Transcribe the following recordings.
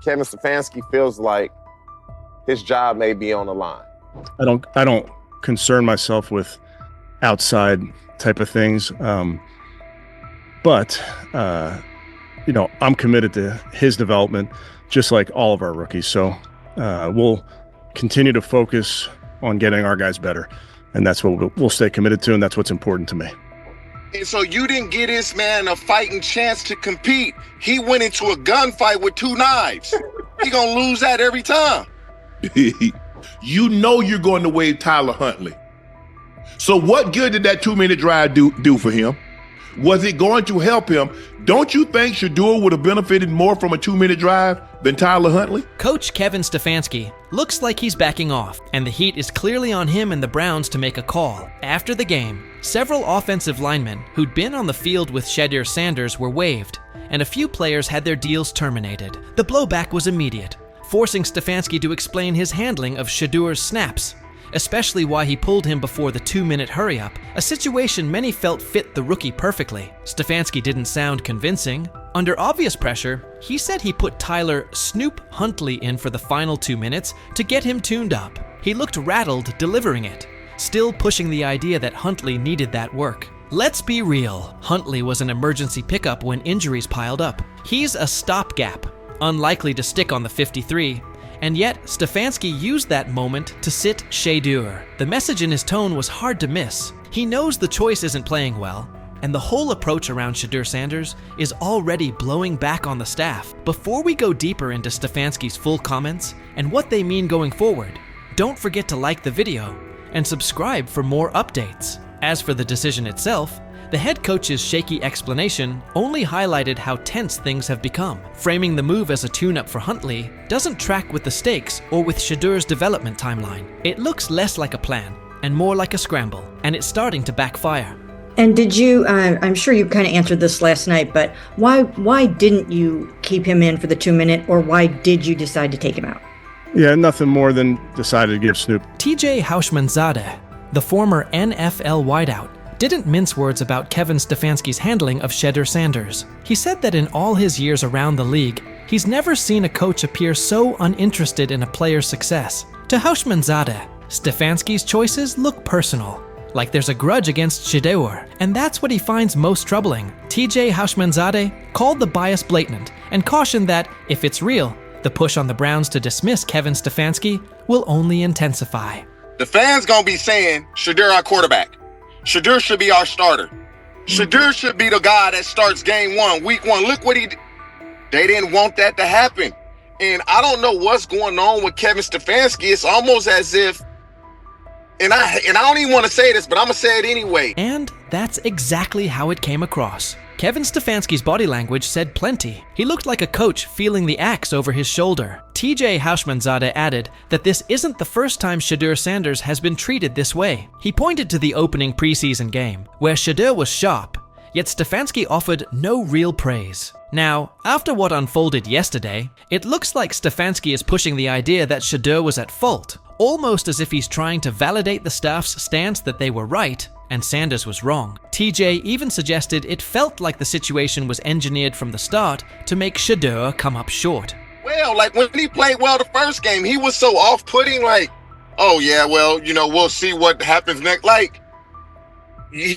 Kevin Stefanski feels like his job may be on the line? I don't concern myself with outside type of things. But I'm committed to his development, just like all of our rookies. So we'll continue to focus on getting our guys better. And that's what we'll stay committed to, and that's what's important to me. And so you didn't get this man a fighting chance to compete. He went into a gunfight with 2 knives. He gonna lose that every time. You know you're going to waive Tyler Huntley. So what good did that 2-minute drive do for him? Was it going to help him? Don't you think Shedeur would have benefited more from a 2-minute drive than Tyler Huntley? Coach Kevin Stefanski looks like he's backing off, and the heat is clearly on him and the Browns to make a call. After the game, several offensive linemen who'd been on the field with Shedeur Sanders were waived, and a few players had their deals terminated. The blowback was immediate, forcing Stefanski to explain his handling of Shedeur's snaps, especially why he pulled him before the 2-minute hurry-up, a situation many felt fit the rookie perfectly. Stefanski didn't sound convincing. Under obvious pressure, he said he put Tyler Snoop Huntley in for the final 2 minutes to get him tuned up. He looked rattled delivering it, still pushing the idea that Huntley needed that work. Let's be real, Huntley was an emergency pickup when injuries piled up. He's a stopgap, unlikely to stick on the 53, and yet Stefanski used that moment to sit Shedeur. The message in his tone was hard to miss. He knows the choice isn't playing well, and the whole approach around Shedeur Sanders is already blowing back on the staff. Before we go deeper into Stefanski's full comments and what they mean going forward, don't forget to like the video and subscribe for more updates. As for the decision itself, the head coach's shaky explanation only highlighted how tense things have become. Framing the move as a tune-up for Huntley doesn't track with the stakes or with Shedeur's development timeline. It looks less like a plan and more like a scramble, and it's starting to backfire. And did you, I'm sure you kind of answered this last night, but why didn't you keep him in for the 2-minute, or why did you decide to take him out? Yeah, nothing more than decided to give Snoop. TJ Houshmandzadeh, the former NFL wideout, didn't mince words about Kevin Stefanski's handling of Shedeur Sanders. He said that in all his years around the league, he's never seen a coach appear so uninterested in a player's success. To Houshmandzadeh, Stefanski's choices look personal, like there's a grudge against Shedeur, and that's what he finds most troubling. TJ Houshmandzadeh called the bias blatant and cautioned that, if it's real, the push on the Browns to dismiss Kevin Stefanski will only intensify. The fans gonna be saying, Shedeur our quarterback. Shedeur should be our starter. Shedeur should be the guy that starts game 1, week 1. Look what he did. They didn't want that to happen. And I don't know what's going on with Kevin Stefanski. It's almost as if, and I don't even want to say this, but I'm going to say it anyway. And that's exactly how it came across. Kevin Stefanski's body language said plenty. He looked like a coach feeling the axe over his shoulder. TJ Houshmandzadeh added that this isn't the first time Shedeur Sanders has been treated this way. He pointed to the opening preseason game, where Shedeur was sharp, yet Stefanski offered no real praise. Now, after what unfolded yesterday, it looks like Stefanski is pushing the idea that Shedeur was at fault, almost as if he's trying to validate the staff's stance that they were right and Sanders was wrong. TJ even suggested it felt like the situation was engineered from the start to make Shedeur come up short. Well, like when he played well the first game, he was so off-putting, like, oh yeah, well, we'll see what happens next. Like, he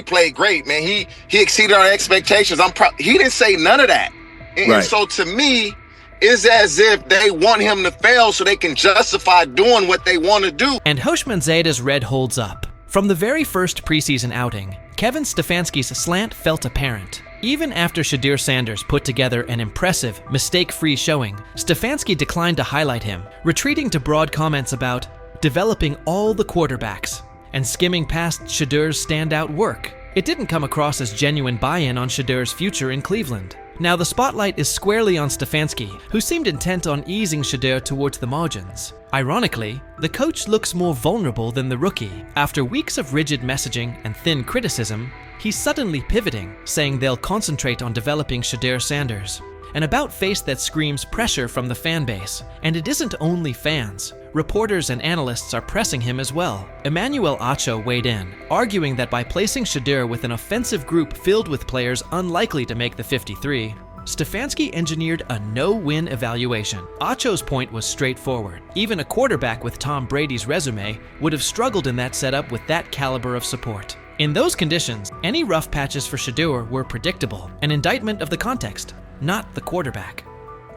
played great, man. He exceeded our expectations. He didn't say none of that. And Right. So to me, it's as if they want him to fail so they can justify doing what they want to do. And Houshmandzadeh's red holds up. From the very first preseason outing, Kevin Stefanski's slant felt apparent. Even after Shedeur Sanders put together an impressive, mistake-free showing, Stefanski declined to highlight him, retreating to broad comments about developing all the quarterbacks and skimming past Shedeur's standout work. It didn't come across as genuine buy-in on Shedeur's future in Cleveland. Now the spotlight is squarely on Stefanski, who seemed intent on easing Shedeur towards the margins. Ironically, the coach looks more vulnerable than the rookie. After weeks of rigid messaging and thin criticism, he's suddenly pivoting, saying they'll concentrate on developing Shedeur Sanders. An about-face that screams pressure from the fan base. And it isn't only fans. Reporters and analysts are pressing him as well. Emmanuel Acho weighed in, arguing that by placing Shedeur with an offensive group filled with players unlikely to make the 53, Stefanski engineered a no-win evaluation. Acho's point was straightforward. Even a quarterback with Tom Brady's resume would have struggled in that setup with that caliber of support. In those conditions, any rough patches for Shedeur were predictable, an indictment of the context, not the quarterback.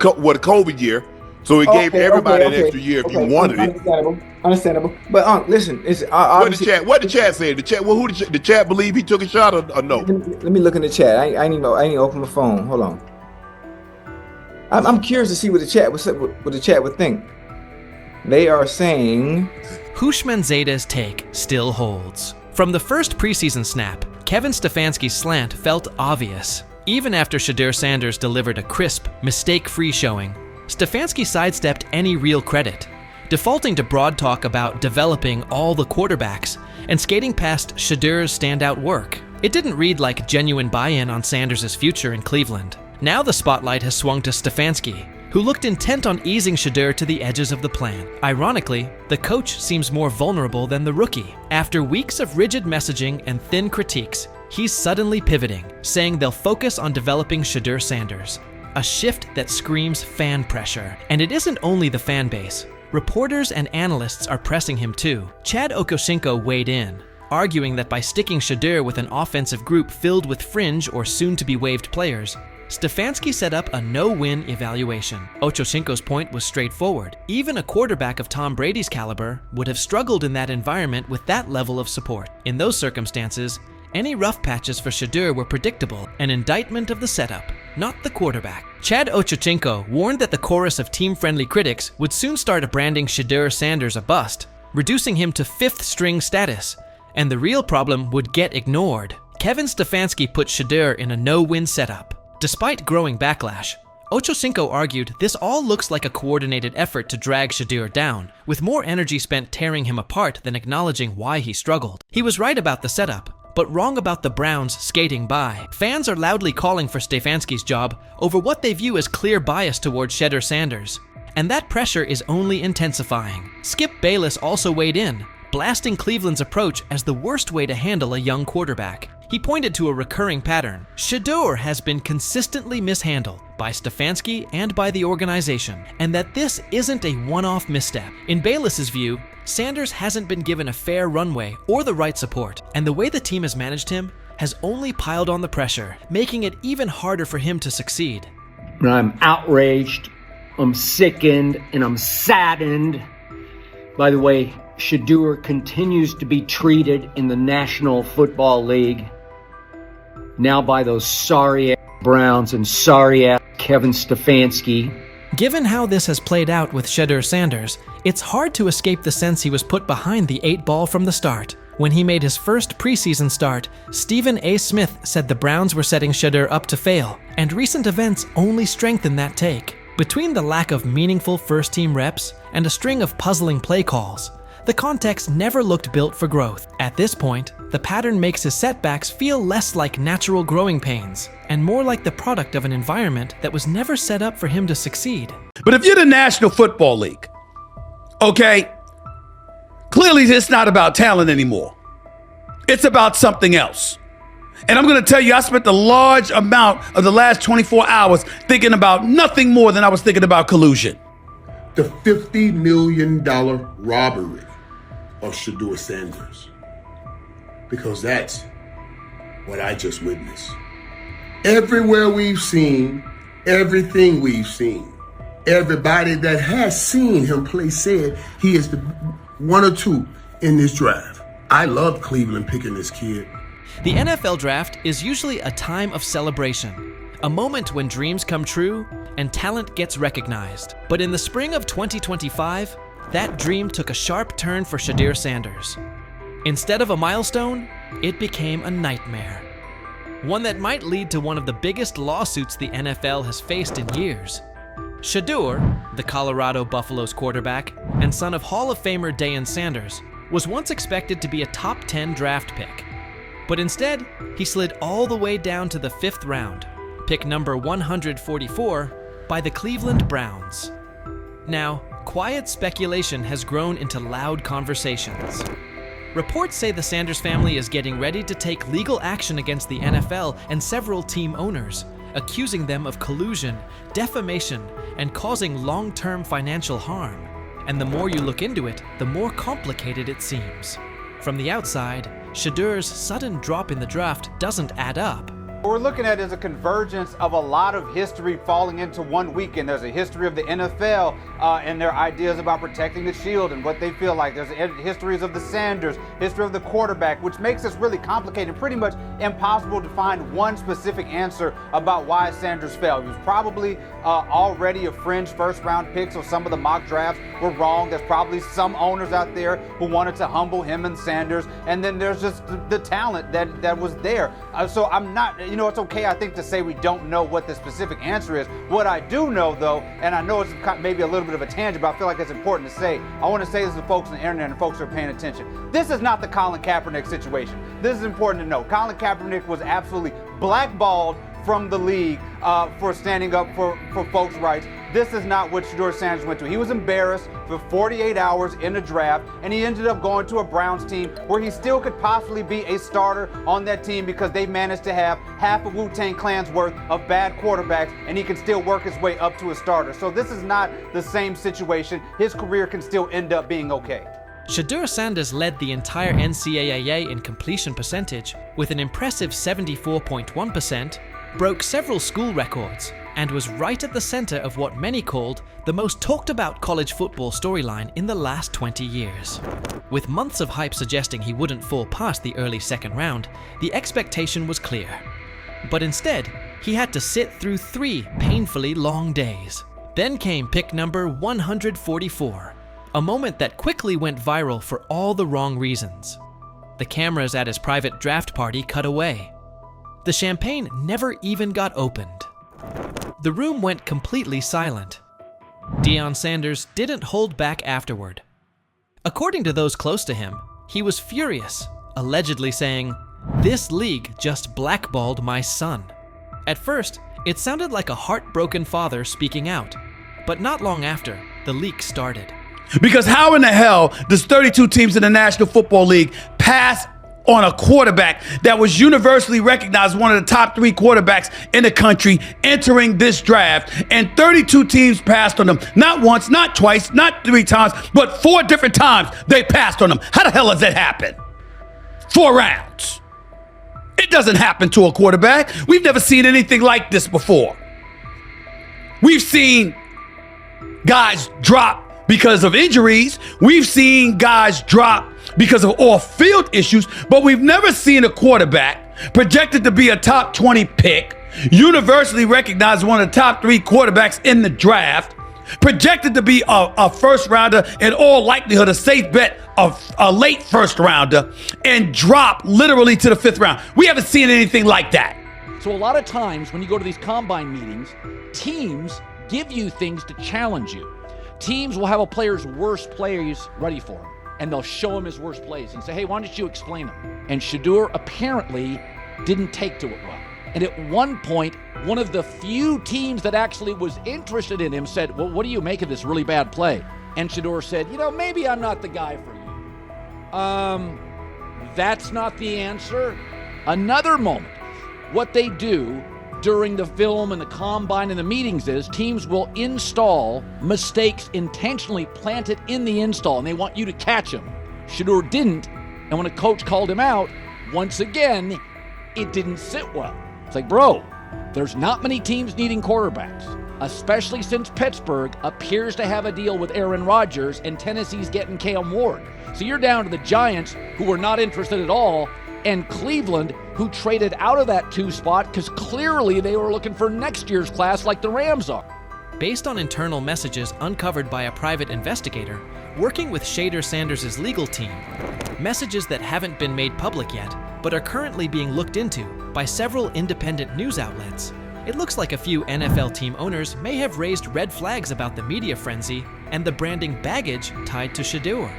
What a COVID year, so he gave everybody an extra year if you wanted it. Understandable. But listen, What the chat say? Who the chat believe he took a shot or no? Let me look in the chat. I ain't even open my phone. Hold on. I'm curious to see what the chat would think. They are saying Hushman Zeta's take still holds. From the first preseason snap, Kevin Stefanski's slant felt obvious. Even after Shedeur Sanders delivered a crisp, mistake-free showing, Stefanski sidestepped any real credit, defaulting to broad talk about developing all the quarterbacks and skating past Shedeur's standout work. It didn't read like genuine buy-in on Sanders' future in Cleveland. Now the spotlight has swung to Stefanski, who looked intent on easing Shedeur to the edges of the plan. Ironically, the coach seems more vulnerable than the rookie. After weeks of rigid messaging and thin critiques, he's suddenly pivoting, saying they'll focus on developing Shedeur Sanders. A shift that screams fan pressure. And it isn't only the fan base. Reporters and analysts are pressing him too. Chad Okosinko weighed in, arguing that by sticking Shedeur with an offensive group filled with fringe or soon-to-be-waived players, Stefanski set up a no-win evaluation. Ochocinco's point was straightforward. Even a quarterback of Tom Brady's caliber would have struggled in that environment with that level of support. In those circumstances, any rough patches for Shedeur were predictable, an indictment of the setup, not the quarterback. Chad Ochocinco warned that the chorus of team-friendly critics would soon start branding Shedeur Sanders a bust, reducing him to fifth-string status, and the real problem would get ignored. Kevin Stefanski put Shedeur in a no-win setup. Despite growing backlash, Ochocinco argued this all looks like a coordinated effort to drag Shedeur down, with more energy spent tearing him apart than acknowledging why he struggled. He was right about the setup, but wrong about the Browns skating by. Fans are loudly calling for Stefanski's job over what they view as clear bias towards Shedeur Sanders, and that pressure is only intensifying. Skip Bayless also weighed in, blasting Cleveland's approach as the worst way to handle a young quarterback. He pointed to a recurring pattern. Shedeur has been consistently mishandled by Stefanski and by the organization, and that this isn't a one-off misstep. In Bayless's view, Sanders hasn't been given a fair runway or the right support, and the way the team has managed him has only piled on the pressure, making it even harder for him to succeed. I'm outraged, I'm sickened, and I'm saddened. By the way, Shedeur continues to be treated in the National Football League now by those sorry-ass Browns and sorry-ass Kevin Stefanski. Given how this has played out with Shedeur Sanders, it's hard to escape the sense he was put behind the 8-ball from the start. When he made his first preseason start, Stephen A. Smith said the Browns were setting Shedeur up to fail, and recent events only strengthen that take. Between the lack of meaningful first-team reps and a string of puzzling play calls, the context never looked built for growth. At this point, the pattern makes his setbacks feel less like natural growing pains and more like the product of an environment that was never set up for him to succeed. But if you're the National Football League, okay, clearly it's not about talent anymore. It's about something else. And I'm going to tell you, I spent a large amount of the last 24 hours thinking about nothing more than I was thinking about collusion. The $50 million robbery of Shedeur Sanders, because that's what I just witnessed. Everywhere we've seen, everything we've seen, everybody that has seen him play said he is the one or two in this draft. I love Cleveland picking this kid. The NFL draft is usually a time of celebration, a moment when dreams come true and talent gets recognized. But in the spring of 2025, that dream took a sharp turn for Shedeur Sanders. Instead of a milestone, it became a nightmare. One that might lead to one of the biggest lawsuits the NFL has faced in years. Shedeur, the Colorado Buffaloes quarterback and son of Hall of Famer Deion Sanders, was once expected to be a top 10 draft pick. But instead, he slid all the way down to the 5th round, pick number 144, by the Cleveland Browns. Now, quiet speculation has grown into loud conversations. Reports say the Sanders family is getting ready to take legal action against the NFL and several team owners, accusing them of collusion, defamation, and causing long-term financial harm. And the more you look into it, the more complicated it seems. From the outside, Shedeur's sudden drop in the draft doesn't add up. What we're looking at is a convergence of a lot of history falling into one weekend. There's a history of the NFL and their ideas about protecting the shield and what they feel like. There's histories of the Sanders, history of the quarterback, which makes this really complicated and pretty much impossible to find one specific answer about why Sanders fell. He was probably already a fringe first-round pick, so some of the mock drafts were wrong. There's probably some owners out there who wanted to humble him and Sanders, and then there's just the talent that was there. So I'm not, it's okay, I think, to say we don't know what the specific answer is. What I do know, though, and I know it's maybe a little bit of a tangent, but I feel like it's important to say. I want to say this to folks on the internet and folks who are paying attention. This is not the Colin Kaepernick situation. This is important to know. Colin Kaepernick was absolutely blackballed from the league for standing up for folks' rights. This is not what Shedeur Sanders went to. He was embarrassed for 48 hours in the draft, and he ended up going to a Browns team where he still could possibly be a starter on that team because they managed to have half of Wu-Tang Clan's worth of bad quarterbacks, and he can still work his way up to a starter. So this is not the same situation. His career can still end up being okay. Shedeur Sanders led the entire NCAA in completion percentage with an impressive 74.1%, broke several school records, and was right at the center of what many called the most talked about college football storyline in the last 20 years. With months of hype suggesting he wouldn't fall past the early second round, the expectation was clear. But instead, he had to sit through 3 painfully long days. Then came pick number 144, a moment that quickly went viral for all the wrong reasons. The cameras at his private draft party cut away. The champagne never even got opened. The room went completely silent. Deion Sanders didn't hold back afterward. According to those close to him, he was furious, allegedly saying, "This league just blackballed my son." At first, it sounded like a heartbroken father speaking out, but not long after, the leak started. Because how in the hell does 32 teams in the National Football League pass on a quarterback that was universally recognized one of the top 3 quarterbacks in the country entering this draft, and 32 teams passed on him? Not once, not twice, not 3 times, but 4 different times they passed on him. How the hell does that happen? 4 rounds. It doesn't happen to a quarterback. We've never seen anything like this before. We've seen guys drop because of injuries. We've seen guys drop because of off-field issues, but we've never seen a quarterback projected to be a top 20 pick, universally recognized one of the top 3 quarterbacks in the draft, projected to be a first rounder, in all likelihood a safe bet of a late first rounder, and drop literally to the 5th round. We haven't seen anything like that. So a lot of times when you go to these combine meetings, teams give you things to challenge you. Teams will have a player's worst plays ready for him, and they'll show him his worst plays and say, "Hey, why don't you explain them?" And Shedeur apparently didn't take to it well. And at one point, one of the few teams that actually was interested in him said, "Well, what do you make of this really bad play?" And Shedeur said, "Maybe I'm not the guy for you." That's not the answer. Another moment. What they do during the film and the combine and the meetings is teams will install mistakes intentionally planted in the install, and they want you to catch them. Shedeur didn't, and when a coach called him out, once again, it didn't sit well. It's like, bro, there's not many teams needing quarterbacks, especially since Pittsburgh appears to have a deal with Aaron Rodgers and Tennessee's getting Cam Ward. So you're down to the Giants, who were not interested at all, and Cleveland, who traded out of that 2 spot because clearly they were looking for next year's class like the Rams are. Based on internal messages uncovered by a private investigator working with Shedeur Sanders' legal team, messages that haven't been made public yet but are currently being looked into by several independent news outlets, it looks like a few NFL team owners may have raised red flags about the media frenzy and the branding baggage tied to Shedeur.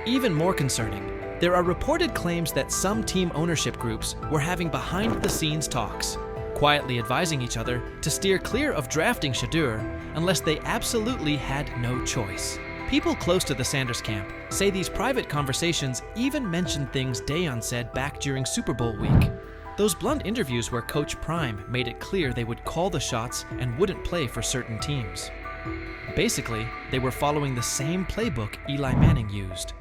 Even more concerning, there are reported claims that some team ownership groups were having behind-the-scenes talks, quietly advising each other to steer clear of drafting Shedeur unless they absolutely had no choice. People close to the Sanders camp say these private conversations even mentioned things Deion said back during Super Bowl week. Those blunt interviews where Coach Prime made it clear they would call the shots and wouldn't play for certain teams. Basically, they were following the same playbook Eli Manning used.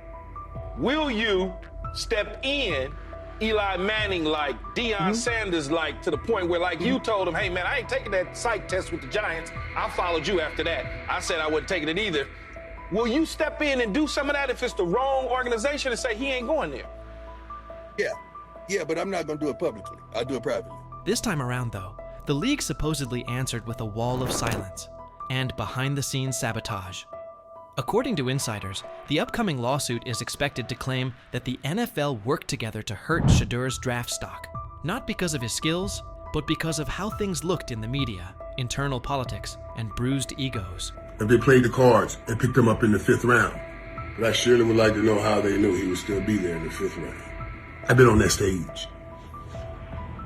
Will you step in Eli Manning like, Deion Sanders like, to the point where like you told him, hey man, I ain't taking that psych test with the Giants. I followed you after that. I said I wasn't taking it either. Will you step in and do some of that if it's the wrong organization and say he ain't going there? Yeah, but I'm not going to do it publicly. I'll do it privately. This time around, though, the league supposedly answered with a wall of silence and behind-the-scenes sabotage. According to insiders, the upcoming lawsuit is expected to claim that the NFL worked together to hurt Shedeur's draft stock, not because of his skills, but because of how things looked in the media, internal politics, and bruised egos. If they played the cards and picked him up in the 5th round, but I surely would like to know how they knew he would still be there in the 5th round. I've been on that stage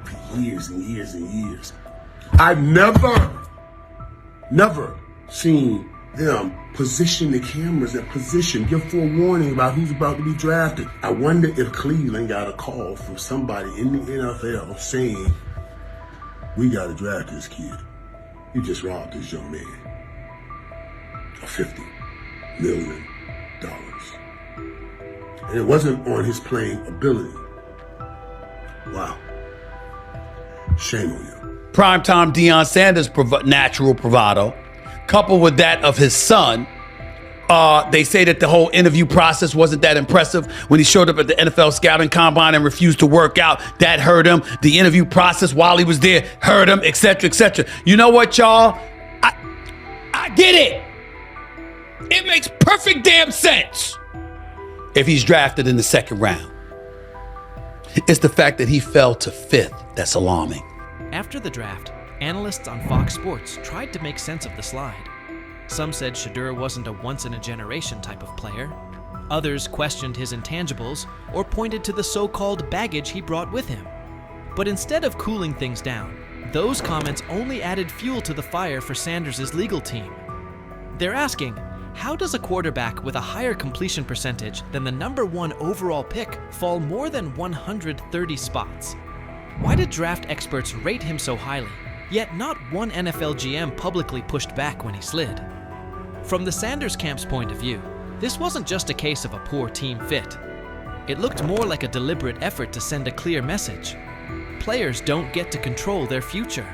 for years and years and years. I've never seen them position the cameras in position, give forewarning about who's about to be drafted. I wonder if Cleveland got a call from somebody in the NFL saying, we got to draft this kid. You just robbed this young man of $50 million. And it wasn't on his playing ability. Wow. Shame on you. Primetime Deion Sanders' natural bravado, coupled with that of his son. They say that the whole interview process wasn't that impressive. When he showed up at the NFL scouting combine and refused to work out, that hurt him. The interview process while he was there hurt him, etc., etc. You know what, y'all? I get it. It makes perfect damn sense if he's drafted in the 2nd round. It's the fact that he fell to 5th that's alarming. After the draft, analysts on Fox Sports tried to make sense of the slide. Some said Shedeur wasn't a once-in-a-generation type of player. Others questioned his intangibles or pointed to the so-called baggage he brought with him. But instead of cooling things down, those comments only added fuel to the fire for Sanders' legal team. They're asking, how does a quarterback with a higher completion percentage than the #1 overall pick fall more than 130 spots? Why did draft experts rate him so highly, yet not one NFL GM publicly pushed back when he slid? From the Sanders camp's point of view, this wasn't just a case of a poor team fit. It looked more like a deliberate effort to send a clear message. Players don't get to control their future.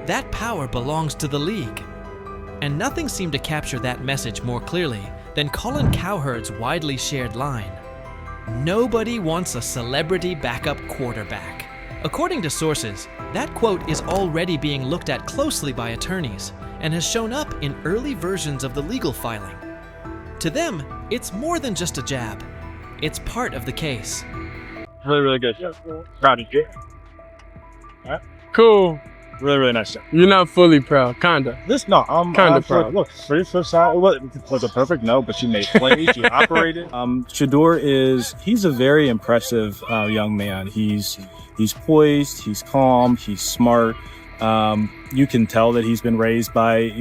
That power belongs to the league. And nothing seemed to capture that message more clearly than Colin Cowherd's widely shared line: "Nobody wants a celebrity backup quarterback." According to sources, that quote is already being looked at closely by attorneys and has shown up in early versions of the legal filing. To them, it's more than just a jab. It's part of the case. Really, really good. Proud of you. All right. Cool. Really, really nice job. You're not fully proud, kinda. I'm kinda proud. Look, for the first time, was a perfect no, but she made plays, she operated. Shedeur he's a very impressive young man. He's poised, he's calm, he's smart. You can tell that he's been raised by,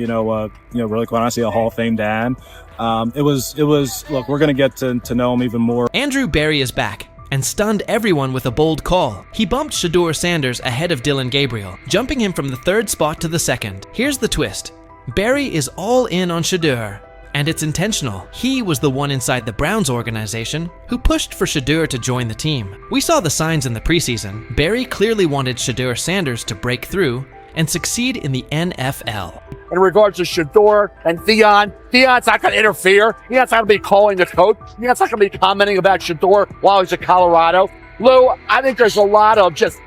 really quite honestly, a Hall of Fame dad. Look, we're gonna get to know him even more. Andrew Berry is back and stunned everyone with a bold call. He bumped Shedeur Sanders ahead of Dylan Gabriel, jumping him from the 3rd spot to the 2nd. Here's the twist. Berry is all in on Shedeur, and it's intentional. He was the one inside the Browns organization who pushed for Shedeur to join the team. We saw the signs in the preseason. Berry clearly wanted Shedeur Sanders to break through and succeed in the NFL. In regards to Shedeur and Deion's not going to interfere. Deion's not going to be calling the coach. Deion's not going to be commenting about Shedeur while he's at Colorado. Lou, I think there's a lot of just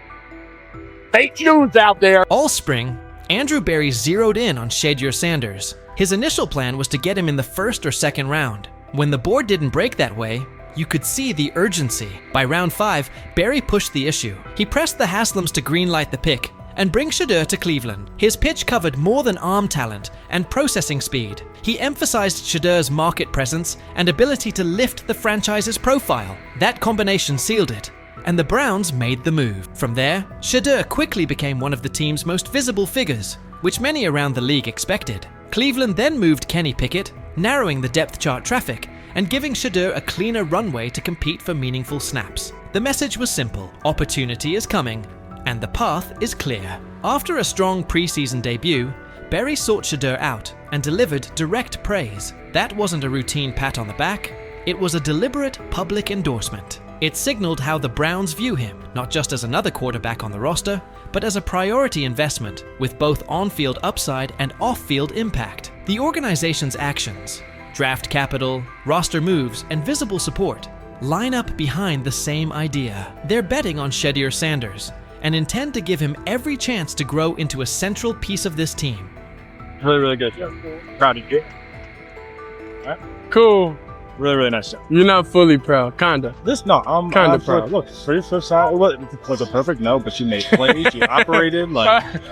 fake news out there. All spring, Andrew Berry zeroed in on Shedeur Sanders. His initial plan was to get him in the 1st or 2nd round. When the board didn't break that way, you could see the urgency. By round 5, Berry pushed the issue. He pressed the Haslems to greenlight the pick and bring Shedeur to Cleveland. His pitch covered more than arm talent and processing speed. He emphasized Shedeur's market presence and ability to lift the franchise's profile. That combination sealed it, and the Browns made the move. From there, Shedeur quickly became one of the team's most visible figures, which many around the league expected. Cleveland then moved Kenny Pickett, narrowing the depth chart traffic and giving Shedeur a cleaner runway to compete for meaningful snaps. The message was simple: opportunity is coming, and the path is clear. After a strong preseason debut, Berry sought Shedeur out and delivered direct praise. That wasn't a routine pat on the back, it was a deliberate public endorsement. It signaled how the Browns view him, not just as another quarterback on the roster, but as a priority investment with both on-field upside and off-field impact. The organization's actions, draft capital, roster moves, and visible support line up behind the same idea. They're betting on Shedeur Sanders and intend to give him every chance to grow into a central piece of this team. Really, really good. Proud of you. All right. Cool. Really, really nice job. You're not fully proud, kinda. I'm kinda proud. Look, for your flip side, was it perfect? No, but she made plays, she operated,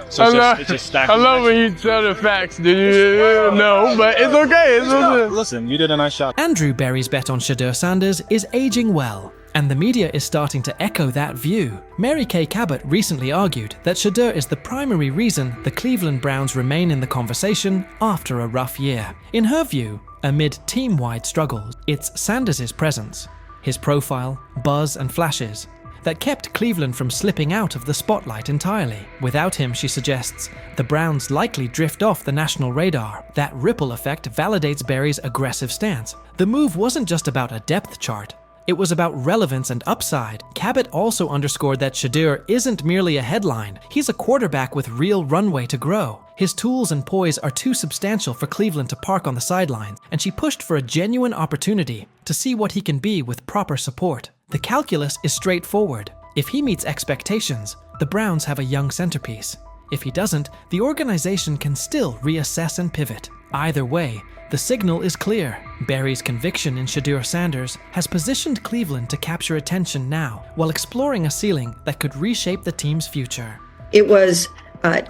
so it's just stacking. I love when you tell the facts, dude. No, but it's okay. It's okay. Listen, you did a nice job. Andrew Berry's bet on Shedeur Sanders is aging well, and the media is starting to echo that view. Mary Kay Cabot recently argued that Shedeur is the primary reason the Cleveland Browns remain in the conversation after a rough year. In her view, amid team-wide struggles, it's Sanders' presence, his profile, buzz, and flashes that kept Cleveland from slipping out of the spotlight entirely. Without him, she suggests, the Browns likely drift off the national radar. That ripple effect validates Berry's aggressive stance. The move wasn't just about a depth chart, it was about relevance and upside. Cabot also underscored that Shedeur isn't merely a headline, he's a quarterback with real runway to grow. His tools and poise are too substantial for Cleveland to park on the sidelines, and she pushed for a genuine opportunity to see what he can be with proper support. The calculus is straightforward. If he meets expectations, the Browns have a young centerpiece. If he doesn't, the organization can still reassess and pivot. Either way, the signal is clear. Berry's conviction in Shedeur Sanders has positioned Cleveland to capture attention now, while exploring a ceiling that could reshape the team's future. It was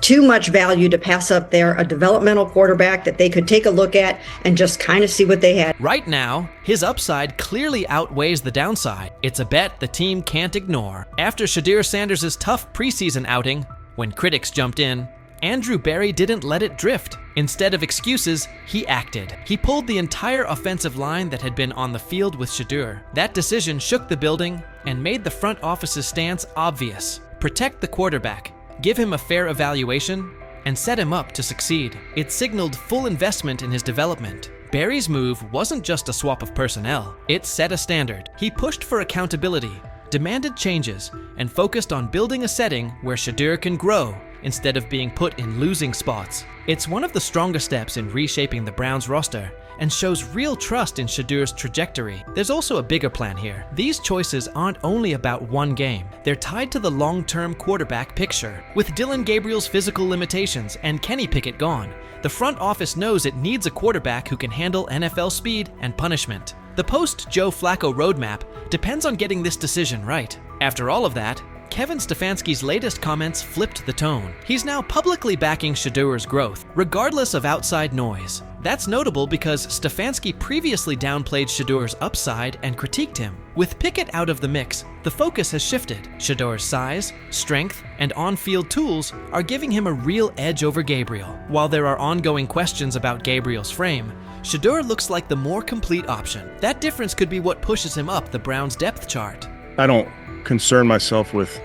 too much value to pass up there, a developmental quarterback that they could take a look at and just kind of see what they had. Right now, his upside clearly outweighs the downside. It's a bet the team can't ignore. After Shedeur Sanders' tough preseason outing, when critics jumped in, Andrew Berry didn't let it drift. Instead of excuses, he acted. He pulled the entire offensive line that had been on the field with Shedeur. That decision shook the building and made the front office's stance obvious. Protect the quarterback, give him a fair evaluation, and set him up to succeed. It signaled full investment in his development. Berry's move wasn't just a swap of personnel, it set a standard. He pushed for accountability, demanded changes, and focused on building a setting where Shedeur can grow instead of being put in losing spots. It's one of the strongest steps in reshaping the Browns roster and shows real trust in Shedeur's trajectory. There's also a bigger plan here. These choices aren't only about one game. They're tied to the long-term quarterback picture. With Dylan Gabriel's physical limitations and Kenny Pickett gone, the front office knows it needs a quarterback who can handle NFL speed and punishment. The post-Joe Flacco roadmap depends on getting this decision right. After all of that, Kevin Stefanski's latest comments flipped the tone. He's now publicly backing Shedeur's growth, regardless of outside noise. That's notable because Stefanski previously downplayed Shedeur's upside and critiqued him. With Pickett out of the mix, the focus has shifted. Shedeur's size, strength, and on-field tools are giving him a real edge over Gabriel. While there are ongoing questions about Gabriel's frame, Shedeur looks like the more complete option. That difference could be what pushes him up the Browns' depth chart. I don't concern myself with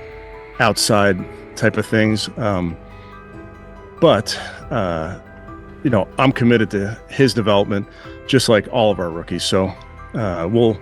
outside type of things, but I'm committed to his development, just like all of our rookies. So we'll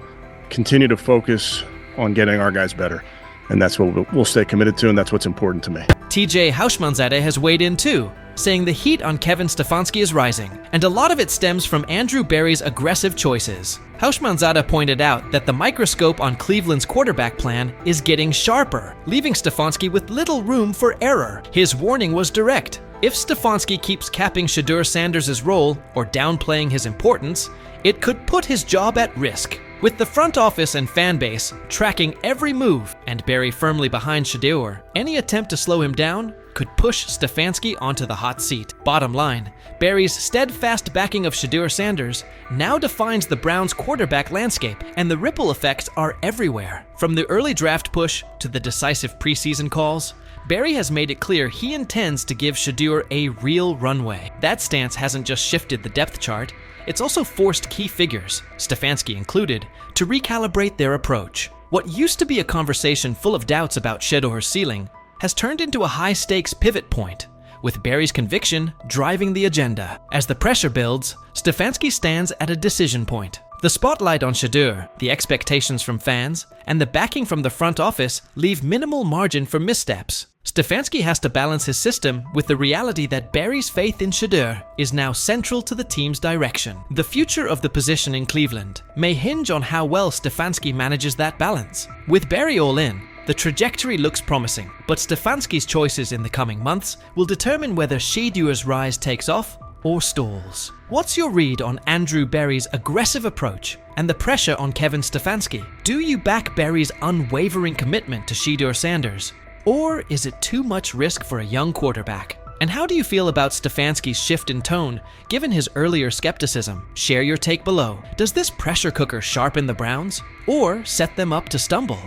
continue to focus on getting our guys better, and that's what we'll stay committed to, and that's what's important to me. TJ Houshmandzadeh has weighed in too, saying the heat on Kevin Stefanski is rising, and a lot of it stems from Andrew Berry's aggressive choices. Houshmandzadeh pointed out that the microscope on Cleveland's quarterback plan is getting sharper, leaving Stefanski with little room for error. His warning was direct. If Stefanski keeps capping Shedeur Sanders' role or downplaying his importance, it could put his job at risk. With the front office and fan base tracking every move and Berry firmly behind Shedeur, any attempt to slow him down could push Stefanski onto the hot seat. Bottom line, Berry's steadfast backing of Shedeur Sanders now defines the Browns' quarterback landscape, and the ripple effects are everywhere. From the early draft push to the decisive preseason calls, Berry has made it clear he intends to give Shedeur a real runway. That stance hasn't just shifted the depth chart, it's also forced key figures, Stefanski included, to recalibrate their approach. What used to be a conversation full of doubts about Shedeur's ceiling has turned into a high-stakes pivot point, with Barry's conviction driving the agenda. As the pressure builds, Stefanski stands at a decision point. The spotlight on Shedeur, the expectations from fans, and the backing from the front office leave minimal margin for missteps. Stefanski has to balance his system with the reality that Barry's faith in Shedeur is now central to the team's direction. The future of the position in Cleveland may hinge on how well Stefanski manages that balance. With Barry all in, the trajectory looks promising, but Stefanski's choices in the coming months will determine whether Shedeur's rise takes off or stalls. What's your read on Andrew Berry's aggressive approach and the pressure on Kevin Stefanski? Do you back Berry's unwavering commitment to Shedeur Sanders? Or is it too much risk for a young quarterback? And how do you feel about Stefanski's shift in tone, given his earlier skepticism? Share your take below. Does this pressure cooker sharpen the Browns, or set them up to stumble?